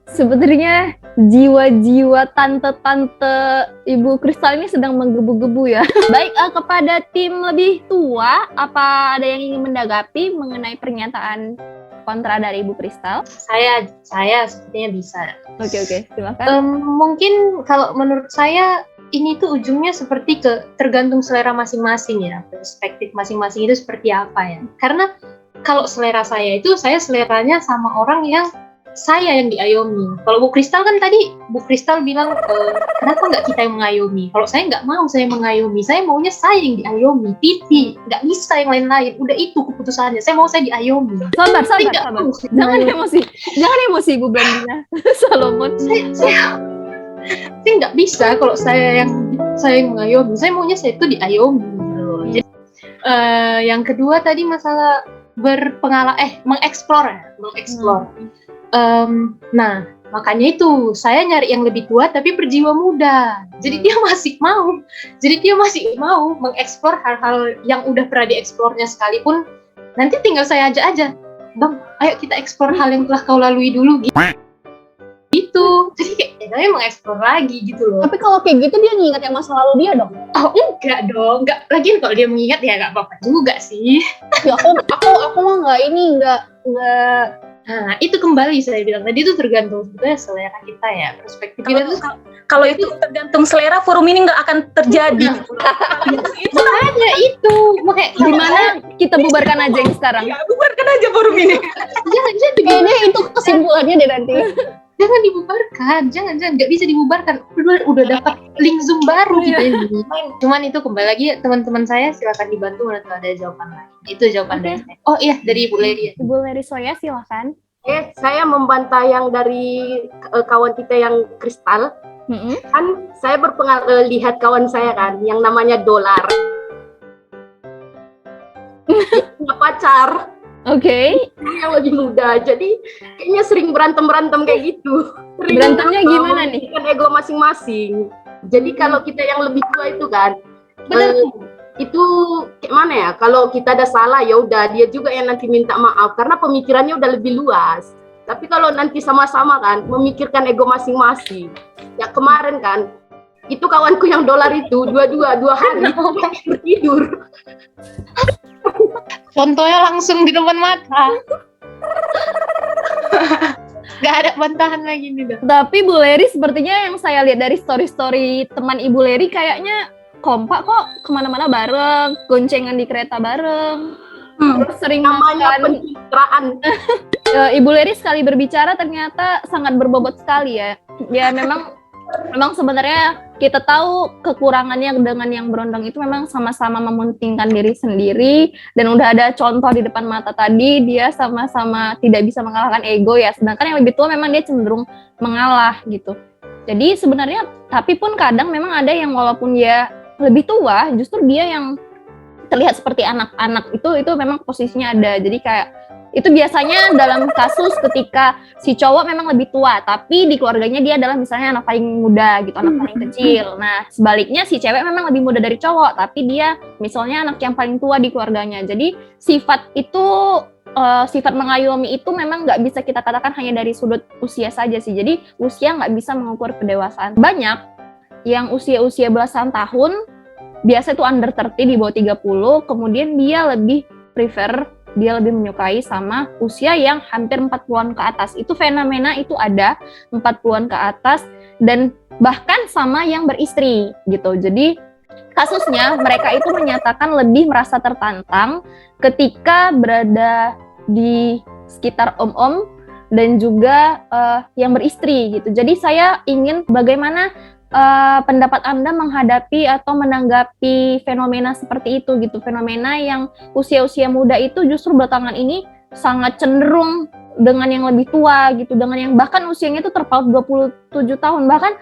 Sebenarnya jiwa-jiwa tante-tante Ibu Kristal ini sedang menggebu-gebu ya. Baik, kepada tim lebih tua, apa ada yang ingin menanggapi mengenai pernyataan kontra dari Ibu Kristal? Saya sepertinya bisa. Oke, silakan. Mungkin kalau menurut saya ini tuh ujungnya seperti tergantung selera masing-masing ya, perspektif masing-masing itu seperti apa ya. Karena kalau selera saya itu, saya seleranya sama orang yang saya yang diayomi. Kalau Bu Kristal kan tadi, Bu Kristal bilang kenapa nggak kita yang mengayomi? Kalau saya nggak mau saya mengayomi, saya maunya saya yang diayomi. Titik, nggak bisa yang lain-lain. Udah itu keputusannya. Saya mau saya diayomi. Sabar. Jangan emosi Ibu Blandina. Solomon. Saya nggak bisa kalau saya yang mengayomi. Saya maunya saya itu diayomi. Jadi, yang kedua tadi masalah mengeksplor. Nah, makanya itu saya nyari yang lebih tua tapi berjiwa muda. Jadi dia masih mau mengeksplor hal-hal yang udah pernah dieksplornya sekalipun. Nanti tinggal saya ajak aja, Bang, ayo kita eksplor hal yang telah kau lalui dulu gitu. Jadi kayak mengeksplor lagi gitu loh. Tapi kalau kayak gitu dia ngingat yang masa lalu dia dong. Oh enggak dong, enggak. Lagian kalau dia mengingat ya nggak apa-apa juga sih. Ya aku mah nggak. Nah, itu kembali saya bilang tadi itu tergantung sebetulnya selera kita ya, perspektif kita tuh. Kalau itu tergantung selera, forum ini nggak akan terjadi. Makanya itu, Gimana kita bubarkan aja yang sekarang? Ya, bubarkan aja forum ini. Kayaknya itu kesimpulannya deh nanti. Jangan dibubarkan, jangan nggak bisa dibubarkan. Udah dapat link Zoom baru kita ini. Cuman itu kembali lagi teman-teman saya silakan dibantu kalau ada jawaban lain. Itu jawaban dari saya. Oh iya, dari Ibu Leri. Ibu Leri Soya silakan. Saya membantah yang dari kawan kita yang Kristal. Kan saya lihat kawan saya kan yang namanya Dolar. Punya pacar. Oke. Yang lebih muda, jadi kayaknya sering berantem kayak gitu. Berantemnya gimana nih? Kan ego masing-masing. Jadi kalau kita yang lebih tua itu kan, itu kayak mana ya? Kalau kita ada salah ya udah dia juga yang nanti minta maaf karena pemikirannya udah lebih luas. Tapi kalau nanti sama-sama kan memikirkan ego masing-masing. Ya kemarin kan itu kawanku yang Dolar itu dua hari tidur. Contohnya langsung di depan mata. Gak ada bantahan lagi nih. Tapi Bu Leri sepertinya yang saya lihat dari story-story teman Ibu Leri kayaknya kompak kok, kemana-mana bareng, goncengan di kereta bareng. Terus sering namanya makan. Pencitraan. Ibu Leri sekali berbicara ternyata sangat berbobot sekali ya. Ya memang memang sebenarnya kita tahu kekurangannya dengan yang berondong itu memang sama-sama mementingkan diri sendiri, dan udah ada contoh di depan mata tadi, dia sama-sama tidak bisa mengalahkan ego ya, sedangkan yang lebih tua memang dia cenderung mengalah gitu. Jadi sebenarnya, tapi pun kadang memang ada yang walaupun dia lebih tua, justru dia yang terlihat seperti anak-anak, itu memang posisinya ada. Jadi kayak itu biasanya dalam kasus ketika si cowok memang lebih tua, tapi di keluarganya dia adalah misalnya anak paling muda gitu, anak paling kecil. Nah, sebaliknya si cewek memang lebih muda dari cowok, tapi dia misalnya anak yang paling tua di keluarganya. Jadi sifat itu, sifat mengayomi itu memang nggak bisa kita katakan hanya dari sudut usia saja sih. Jadi usia nggak bisa mengukur kedewasaan. Banyak yang usia-usia belasan tahun, biasa itu under 30, di bawah 30, kemudian dia lebih menyukai sama usia yang hampir 40-an ke atas. Itu fenomena itu ada 40-an ke atas, dan bahkan sama yang beristri gitu. Jadi kasusnya mereka itu menyatakan lebih merasa tertantang ketika berada di sekitar om-om dan juga yang beristri gitu. Jadi saya ingin bagaimana pendapat Anda menghadapi atau menanggapi fenomena seperti itu gitu, fenomena yang usia-usia muda itu justru belakangan ini sangat cenderung dengan yang lebih tua gitu, dengan yang bahkan usianya itu terpaut 27 tahun. Bahkan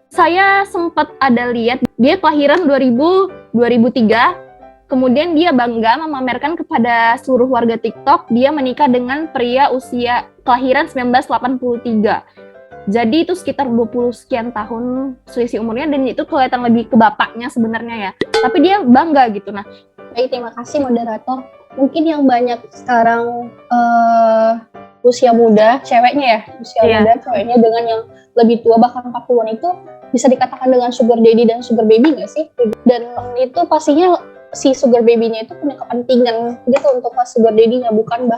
saya sempat ada lihat dia kelahiran 2003, kemudian dia bangga memamerkan kepada seluruh warga TikTok dia menikah dengan pria usia kelahiran 1983. Jadi itu sekitar 20 sekian tahun selisih umurnya, dan itu kelihatan lebih ke bapaknya sebenarnya ya. Tapi dia bangga gitu. Nah, Baik, terima kasih moderator. Mungkin yang banyak sekarang usia muda, ceweknya muda, ceweknya dengan yang lebih tua bahkan 40-an itu bisa dikatakan dengan sugar daddy dan sugar baby nggak sih? Dan itu pastinya si sugar baby-nya itu punya kepentingan gitu untuk sugar daddy-nya, bukan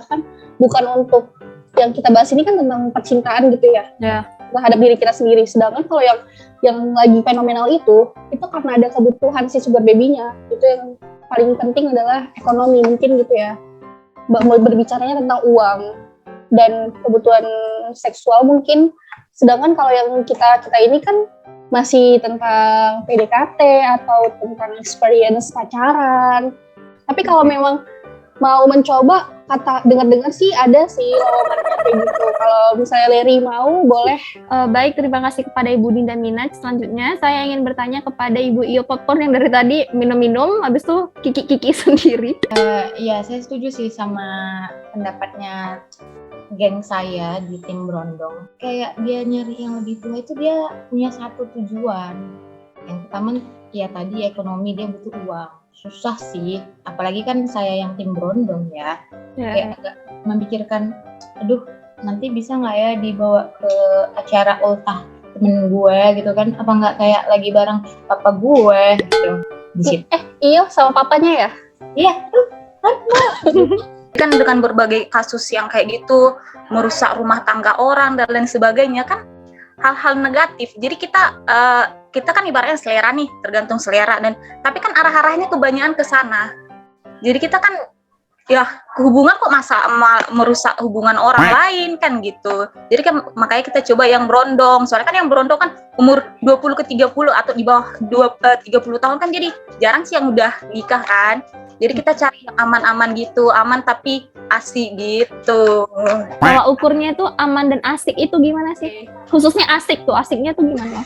untuk yang kita bahas ini kan tentang percintaan gitu ya. Terhadap diri kita sendiri. Sedangkan kalau yang lagi fenomenal itu karena ada kebutuhan si sugar baby-nya. Itu yang paling penting adalah ekonomi mungkin gitu ya. Berbicaranya tentang uang dan kebutuhan seksual mungkin. Sedangkan kalau yang kita ini kan masih tentang PDKT atau tentang experience pacaran. Tapi kalau memang mau mencoba, dengar-dengar sih ada sih lowongannya kayak gitu. Kalau misalnya Leri mau, boleh. Baik, terima kasih kepada Ibu Dinda Minaj. Selanjutnya saya ingin bertanya kepada Ibu Iyo Popcorn yang dari tadi minum-minum, habis itu kiki-kiki sendiri. Ya, saya setuju sih sama pendapatnya geng saya di tim Brondong. Kayak dia nyari yang lebih tua itu dia punya satu tujuan. Yang pertama ya tadi ekonomi, dia butuh uang. Susah sih, apalagi kan saya yang tim Brondong ya. Kayak agak memikirkan, aduh nanti bisa nggak ya dibawa ke acara ultah temen gue gitu kan, apa nggak kayak lagi bareng papa gue gitu di situ. Iya, sama papanya ya? Iya, Kan dengan berbagai kasus yang kayak gitu, merusak rumah tangga orang dan lain sebagainya kan hal-hal negatif. Jadi kita kan ibaratnya selera nih, tergantung selera, dan tapi kan arah-arahnya kebanyakan ke sana. Jadi kita kan ya hubungan kok merusak hubungan orang lain kan gitu. Jadi kan makanya kita coba yang Brondong. Soalnya kan yang Brondong kan umur 20 ke 30 atau di bawah 30 tahun kan, jadi jarang sih yang udah nikah kan. Jadi kita cari yang aman-aman gitu, aman tapi asik gitu. Kalau ukurnya itu aman dan asik itu gimana sih? Khususnya asik tuh, asiknya tuh gimana?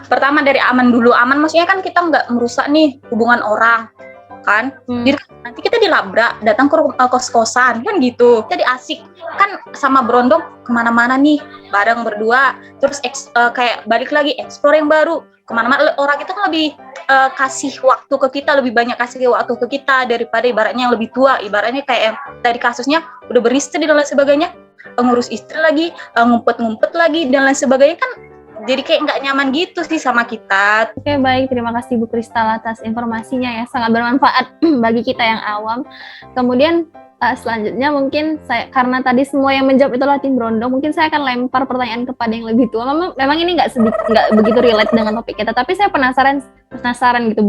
Pertama dari aman dulu. Aman maksudnya kan kita nggak merusak nih hubungan orang kan. Jadi nanti kita dilabrak, datang ke kos-kosan kan gitu. Jadi asik kan sama Brondong kemana-mana nih bareng berdua. Terus kayak balik lagi explore yang baru kemana-mana. Orang itu kan lebih kasih waktu ke kita, lebih banyak kasih waktu ke kita daripada ibaratnya yang lebih tua. Ibaratnya kayak tadi kasusnya udah beristri dan lain sebagainya, ngurus istri lagi, ngumpet-ngumpet lagi dan lain sebagainya kan. Jadi kayak nggak nyaman gitu sih sama kita. Oke, baik. Terima kasih Bu Kristal atas informasinya ya. Sangat bermanfaat bagi kita yang awam. Kemudian selanjutnya mungkin saya, karena tadi semua yang menjawab itulah tim Brondong, mungkin saya akan lempar pertanyaan kepada yang lebih tua. Memang ini nggak begitu relate dengan topik kita, tapi saya penasaran gitu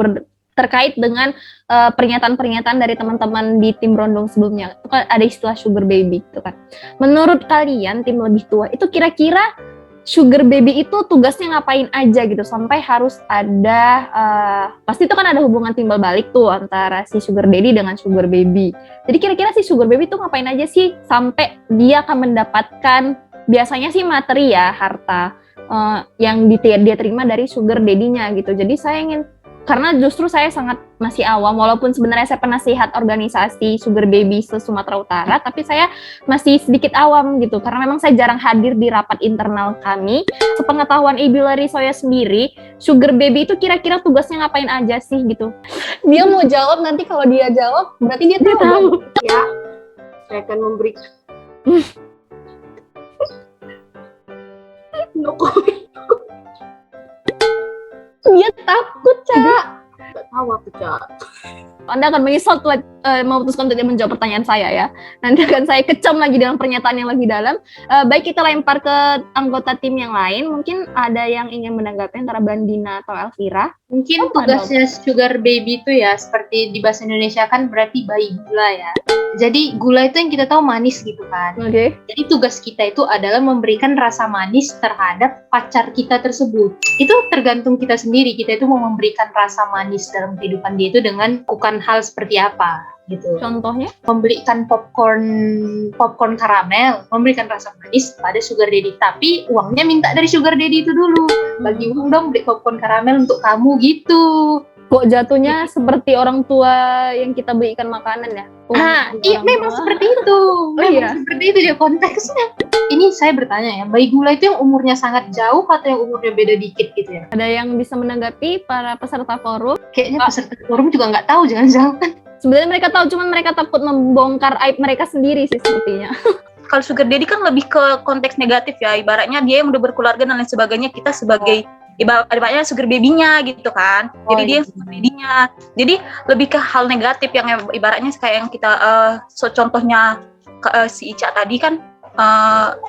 terkait dengan pernyataan-pernyataan dari teman-teman di tim Brondong sebelumnya. Itu kan ada istilah sugar baby gitu kan. Menurut kalian tim lebih tua itu kira-kira sugar baby itu tugasnya ngapain aja gitu sampai harus ada pasti itu kan ada hubungan timbal balik tuh antara si sugar daddy dengan sugar baby. Jadi kira-kira si sugar baby tuh ngapain aja sih sampai dia akan mendapatkan biasanya sih materi ya, harta yang dia terima dari sugar daddy-nya gitu. Jadi saya ingin, karena justru saya sangat masih awam, walaupun sebenarnya saya penasihat organisasi Sugar Baby se-Sumatera Utara, tapi saya masih sedikit awam gitu, karena memang saya jarang hadir di rapat internal kami. Sepengetahuan Ibu Leri Soya sendiri, Sugar Baby itu kira-kira tugasnya ngapain aja sih gitu? Dia mau jawab, nanti kalau dia jawab berarti dia tahu. Ya, saya akan memberi no comment. Dia takut, Cak. Nggak tahu aku, Cak. Anda akan menyesal memutuskan untuk tidak menjawab pertanyaan saya ya. Nanti akan saya kecam lagi dengan pernyataan yang lebih dalam. Baik, kita lempar ke anggota tim yang lain. Mungkin ada yang ingin menanggapi antara Bandina atau Elvira. Mungkin tugasnya sugar baby itu ya, seperti di bahasa Indonesia kan berarti bayi gula ya. Jadi gula itu yang kita tahu manis gitu kan. Oke. Jadi tugas kita itu adalah memberikan rasa manis terhadap pacar kita tersebut. Itu tergantung kita sendiri. Kita itu mau memberikan rasa manis dalam kehidupan dia itu dengan bukan hal seperti apa gitu. Contohnya? Memberikan popcorn karamel, memberikan rasa manis pada sugar daddy. Tapi uangnya minta dari sugar daddy itu dulu. Bagi uang dong beli popcorn karamel untuk kamu gitu. Kok jatuhnya seperti orang tua yang kita belikan makanan ya? Iya memang seperti itu. Seperti itu dia konteksnya. Ini saya bertanya ya, bayi gula itu yang umurnya sangat jauh atau yang umurnya beda dikit gitu ya? Ada yang bisa menanggapi para peserta forum? Kayaknya peserta forum juga nggak tahu, jangan-jangan. Sebenarnya mereka tahu, cuman mereka takut membongkar aib mereka sendiri sih sepertinya. Kalau sugar daddy kan lebih ke konteks negatif ya, ibaratnya dia yang udah berkeluarga dan lain sebagainya, kita sebagai ibaratnya sugar baby-nya gitu kan. Jadi dia yang sugar baby-nya. Jadi lebih ke hal negatif yang ibaratnya kayak yang kita contohnya si Ica tadi kan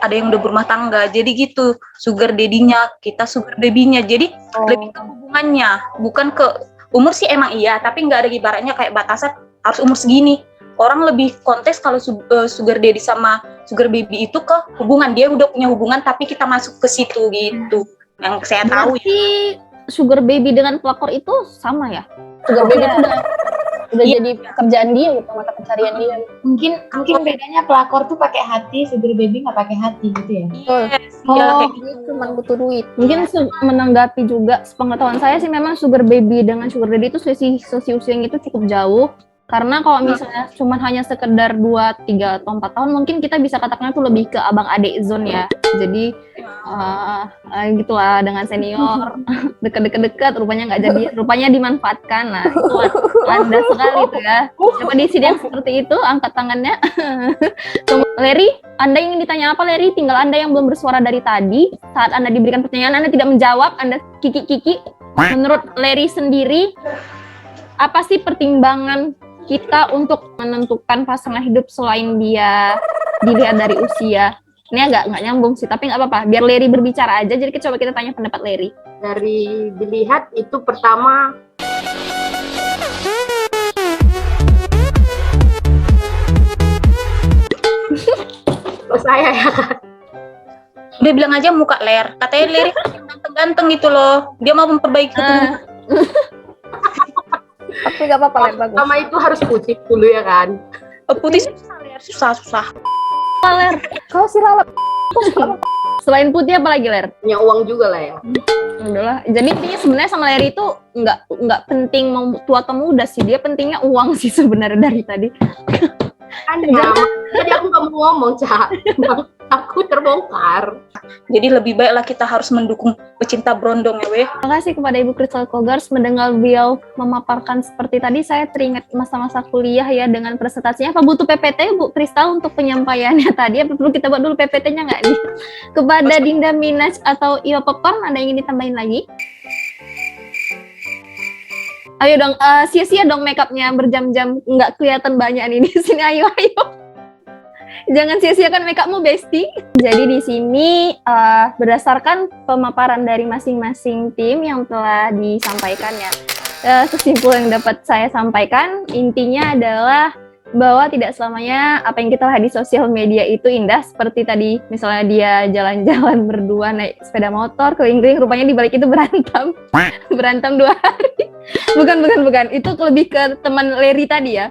ada yang udah berumah tangga. Jadi gitu, sugar daddy-nya, kita sugar baby-nya. Jadi lebih ke hubungannya, bukan ke umur sih emang iya, tapi nggak ada ibaratnya kayak batasan harus umur segini. Orang lebih konteks kalau sugar daddy sama sugar baby itu ke hubungan, dia udah punya hubungan tapi kita masuk ke situ gitu. Yang saya tahu ya. Sugar baby dengan pelakor itu sama ya? Sugar baby itu udah jadi pekerjaan dia gitu, mata pencarian dia. Mungkin bedanya pelakor tuh pakai hati, sugar baby nggak pakai hati gitu ya. Dia cuma butuh duit. Mungkin menanggapi juga sepengetahuan saya sih memang sugar baby dengan sugar daddy itu selisih usianya itu cukup jauh. Karena kalau misalnya cuma hanya sekedar 2, 3, atau 4 tahun, mungkin kita bisa katakan itu lebih ke abang adik zone ya. Jadi gitulah, dengan senior dekat-dekat rupanya nggak jadi, rupanya dimanfaatkan. Nah itu Anda sekali itu ya. Coba di sini yang seperti itu, angkat tangannya. Leri, Anda ingin ditanya apa Leri? Tinggal Anda yang belum bersuara dari tadi. Saat Anda diberikan pertanyaan, Anda tidak menjawab, Anda kiki-kiki. Menurut Leri sendiri, apa sih pertimbangan kita untuk menentukan pasangan hidup selain dia dilihat dari usia? Ini agak nggak nyambung sih, tapi nggak apa-apa. Biar Leri berbicara aja, jadi coba kita tanya pendapat Leri. Dari dilihat itu pertama, saya ya. Udah bilang aja muka Ler. Katanya Leri kan ganteng-ganteng gitu loh. Dia mau memperbaiki keturunan. Tapi nggak apa-apa, Ler, bagus. Pertama itu harus putih dulu ya kan. Putih susah Ler, susah. Ler, kalau si lalap selain putih apa lagi Ler? Punya uang juga lah ya. Udahlah. Jadi intinya sebenarnya sama Leri itu nggak penting mau tua atau muda sih, dia pentingnya uang sih sebenarnya dari tadi. Jadi aku nggak mau ngomong, Cak. Aku terbongkar. Jadi lebih baiklah kita harus mendukung pecinta brondong ya weh. Terima kasih kepada Ibu Crystal Kogars, mendengar beliau memaparkan seperti tadi, saya teringat masa-masa kuliah ya dengan presentasinya. Apa butuh PPT Bu Crystal untuk penyampaiannya tadi? Apa perlu kita buat dulu PPT-nya nggak nih? Kepada Dinda Minaj atau Iwa Popcorn, ada yang ingin ditambahin lagi? Ayo dong, sia-sia dong makeupnya berjam-jam nggak kelihatan banyak nih di sini. Ayo. Jangan sia-siakan makeupmu, Besti. Jadi di sini berdasarkan pemaparan dari masing-masing tim yang telah disampaikan ya, kesimpulan yang dapat saya sampaikan intinya adalah bahwa tidak selamanya apa yang kita lihat di sosial media itu indah. Seperti tadi misalnya dia jalan-jalan berdua naik sepeda motor keliling-keliling, rupanya di balik itu berantem 2 hari. Bukan, itu lebih ke teman Leri tadi ya.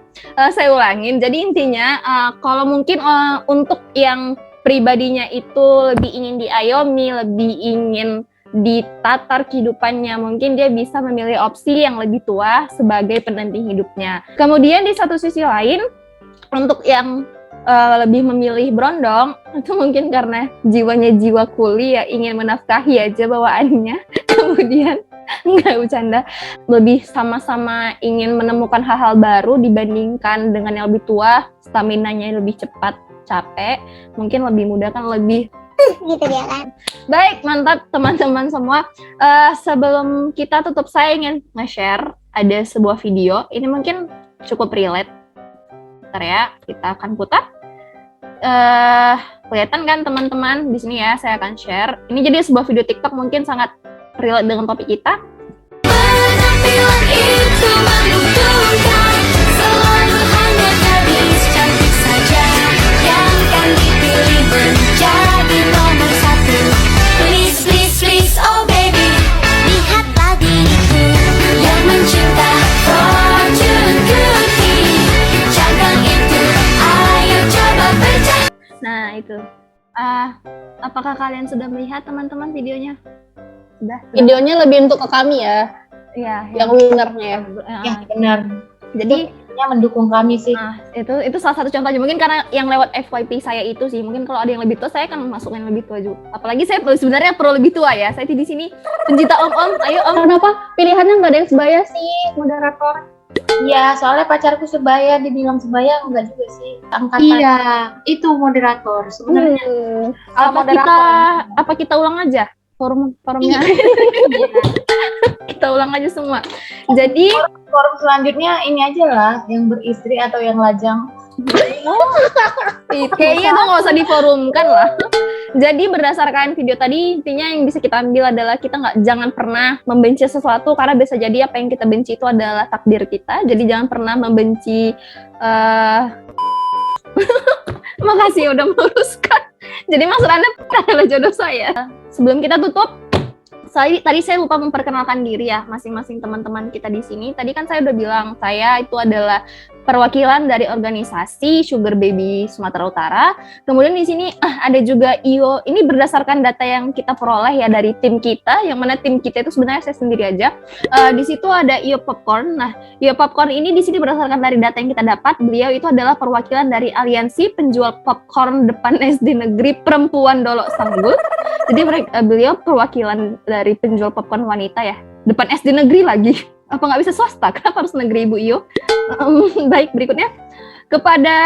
Saya ulangin, jadi intinya kalau mungkin untuk yang pribadinya itu lebih ingin diayomi, lebih ingin ditatar kehidupannya, mungkin dia bisa memilih opsi yang lebih tua sebagai pendamping hidupnya. Kemudian di satu sisi lain, untuk yang lebih memilih berondong, itu mungkin karena jiwanya jiwa kuli ya, ingin menafkahi aja bawaannya. Kemudian enggak bercanda, lebih sama-sama ingin menemukan hal-hal baru dibandingkan dengan yang lebih tua, staminanya lebih cepat capek, mungkin lebih mudah kan, lebih gitu dia kan. Baik, mantap teman-teman semua. Sebelum kita tutup, saya ingin nge-share ada sebuah video. Ini mungkin cukup relate. Bentar ya, kita akan putar. Kelihatan kan teman-teman di sini ya, saya akan share. Ini jadi sebuah video TikTok, mungkin sangat relate dengan topik kita. Penampilan itu menguntungkan, selalu hanya gadis cantik saja yang kan dipilih menjadi nomor 1. Please, please, please, oh baby, lihatlah diriku yang mencinta fortune cookie. Jangan itu, ayo coba percaya. Nah itu, apakah kalian sudah melihat teman-teman videonya? Sudah. Videonya lebih untuk ke kami ya, Iya, yang winnernya ya. Ya benar. Jadi Dia mendukung kami sih. itu salah satu contohnya. Mungkin karena yang lewat FYP saya itu sih. Mungkin kalau ada yang lebih tua, saya akan masukin yang lebih tua juga. Apalagi saya sebenarnya pro lebih tua ya. Saya di sini pencinta om-om. Ayo om. Kenapa pilihannya nggak ada yang sebaya sih, moderator? Iya, soalnya pacarku sebaya, dibilang sebaya enggak juga sih. Angkatan. Iya, itu moderator sebenarnya. Apa kita ulang aja forumnya? Kita ulang aja semua. Jadi Forum selanjutnya ini aja lah, yang beristri atau yang lajang. kayaknya itu nggak usah diforumkan lah. Jadi berdasarkan video tadi, intinya yang bisa kita ambil adalah kita jangan pernah membenci sesuatu, karena bisa jadi apa yang kita benci itu adalah takdir kita. Jadi jangan pernah membenci. Makasih udah meluruskan. Jadi maksud Anda adalah jodoh saya. Sebelum kita tutup, tadi saya lupa memperkenalkan diri ya, masing-masing teman-teman kita di sini. Tadi kan saya udah bilang, saya itu adalah perwakilan dari organisasi Sugar Baby Sumatera Utara. Kemudian di sini ada juga IO. Ini berdasarkan data yang kita peroleh ya dari tim kita, yang mana tim kita itu sebenarnya saya sendiri aja. Di situ ada IO Popcorn. Nah, IO Popcorn ini di sini berdasarkan dari data yang kita dapat, beliau itu adalah perwakilan dari Aliansi Penjual Popcorn Depan SD Negeri Perempuan Dolok Sanggul. Jadi beliau perwakilan dari penjual popcorn wanita ya, depan SD negeri lagi. Apa nggak bisa swasta? Kenapa harus negeri Ibu Iyo? Baik, berikutnya kepada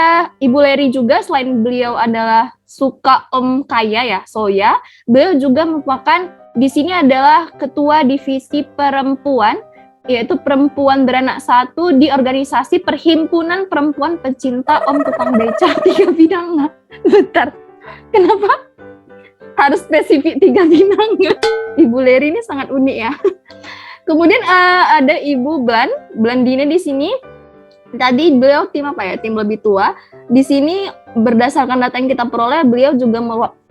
Ibu Leri juga, selain beliau adalah suka Om Kaya ya, Soya, beliau juga merupakan di sini adalah ketua divisi perempuan, yaitu perempuan beranak 1 di organisasi Perhimpunan Perempuan Pecinta Om Tukang Beca 3 Bidang. Bentar, kenapa harus spesifik 3 bidang? Ibu Leri ini sangat unik ya. Kemudian ada Ibu Blandine di sini. Tadi beliau tim apa ya? Tim lebih tua. Di sini berdasarkan data yang kita peroleh, beliau juga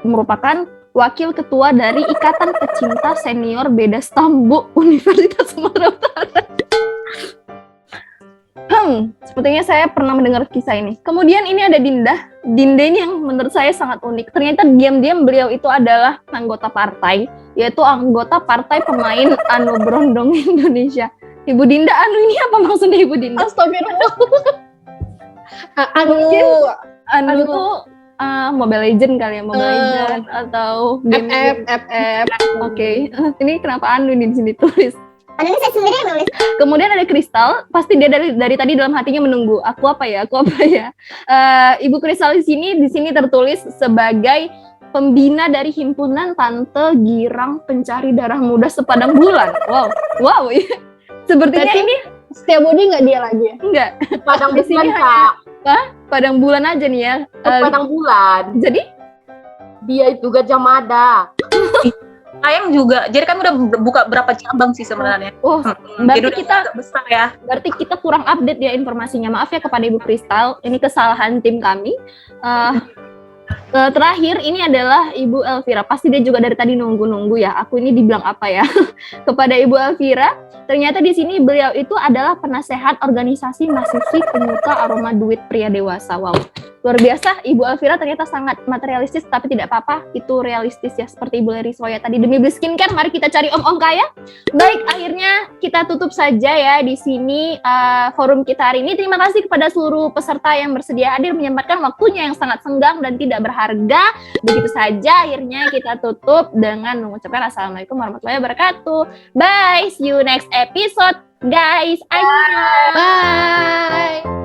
merupakan wakil ketua dari Ikatan Pecinta Senior Beda Stambuk Universitas Sumatera Utara. Sepertinya saya pernah mendengar kisah ini. Kemudian ini ada Dinda. Dinda ini yang menurut saya sangat unik. Ternyata diam-diam beliau itu adalah anggota partai, yaitu anggota Partai Pemain Anu Brondong Indonesia. Ibu Dinda, anu ini apa maksudnya Ibu Dinda? Astagfirullah. Anu tuh Mobile Legend kali ya, Mobile Legend atau game FF. Oke. Ini kenapa anu di sini tulis? Padahal saya sendiri yang nulis. Kemudian ada Kristal, pasti dia dari tadi dalam hatinya menunggu. Aku apa ya? Ibu Kristal di sini tertulis sebagai pembina dari Himpunan Tante Girang Pencari Darah Muda Sepadang Bulan. Wow. Sepertinya berarti ini setiap body nggak dia lagi ya? enggak. Padang Di sini bulan, Kak. Padang Bulan aja nih ya. Padang bulan. Jadi Dia itu Gajah Mada. Sayang juga. Jadi kami udah buka berapa cabang sih sebenarnya. Oh, Jadi berarti udah kita agak besar ya. berarti kita kurang update ya informasinya. Maaf ya kepada Ibu Kristal, ini kesalahan tim kami. Terakhir ini adalah Ibu Elvira. Pasti dia juga dari tadi nunggu-nunggu ya. Aku ini dibilang apa ya? Kepada Ibu Elvira, ternyata di sini beliau itu adalah penasehat organisasi mahasiswi penyuka aroma duit pria dewasa. Wow. Luar biasa, Ibu Elvira ternyata sangat materialistis, tapi tidak apa-apa, itu realistis ya, seperti Ibu Leri Soya tadi. Demi beli skincare, mari kita cari om-om kaya. Baik, akhirnya kita tutup saja ya di sini forum kita hari ini. Terima kasih kepada seluruh peserta yang bersedia hadir menyempatkan waktunya yang sangat senggang dan tidak berharga. Begitu saja, akhirnya kita tutup dengan mengucapkan Assalamualaikum warahmatullahi wabarakatuh. Bye, see you next episode, guys. Annyeong. Bye.